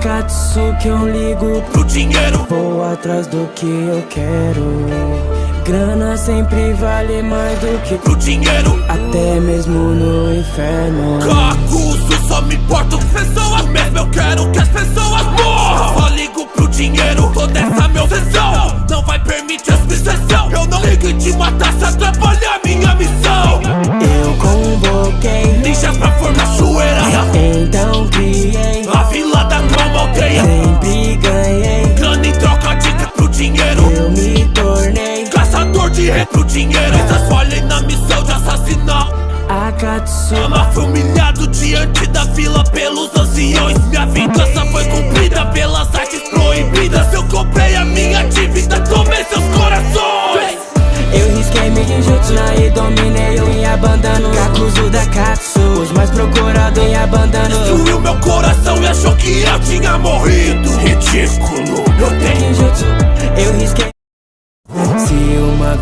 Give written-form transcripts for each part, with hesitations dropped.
Akatsuki, eu ligo pro dinheiro, vou atrás do que eu quero. Grana sempre vale mais do que pro dinheiro, até mesmo no inferno. Cacuzo, só me importo com pessoas mesmo. Eu quero que as pessoas morram. Só ligo pro dinheiro, toda essa minha obsessão não vai permitir a sucessão. Eu não ligo de matar se atrapalhar minha missão. Eu convoquei ninjas pra formar chueira, então criei a vila da nova aldeia. sempre ganhei, Grana em troca de pro dinheiro, eu me tornei caçador de rei pro dinheiro. Essas falhem na missão de assassinar. Akatsuki. Ama foi humilhado diante da vila pelos anciões. Minha vingança foi cumprida pelas artes proibidas. Eu comprei a minha dívida, tomei seus corações. Eu risquei meu ninjutsu e dominei o Yabandano. Kakuzu da Katsu, os mais procurados em Yabandano. Destruiu meu coração e achou que eu tinha morrido. Ridículo, eu tenho Ninjutsu, eu risquei. Se uma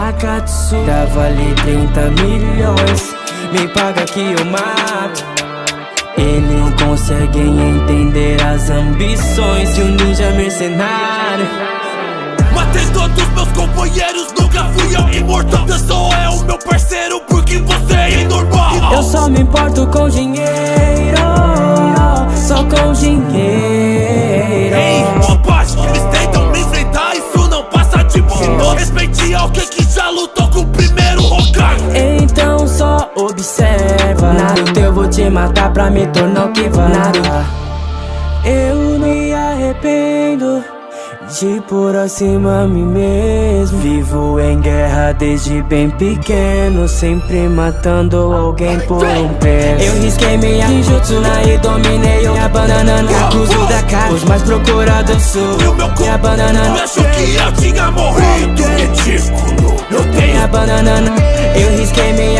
Akatsuki dava ali 30 milhões, me paga que eu mato. Eles não conseguem entender as ambições de um ninja mercenário. matei todos meus companheiros, nunca fui eu imortal. Só é o meu parceiro porque você é normal. Eu só me importo com dinheiro, só com dinheiro. Ei, rapaz, eles tentam me enfrentar, isso não passa de boa. Respeite alguém que já lutou com o primeiro Hokage. Então só observa, Naruto, eu vou te matar pra me tornar o que vai. Naruto, eu não me arrependo de pôr acima a mim mesmo. Vivo em guerra desde bem pequeno, sempre matando alguém por um preço. Eu risquei minha ninjutsu e dominei o Yabanana. Kakuzu da Katsu, os mais procurados sou Yabanana. Achou que eu tinha morrido. Ridículo, eu tenho Yabanana. Eu risquei minha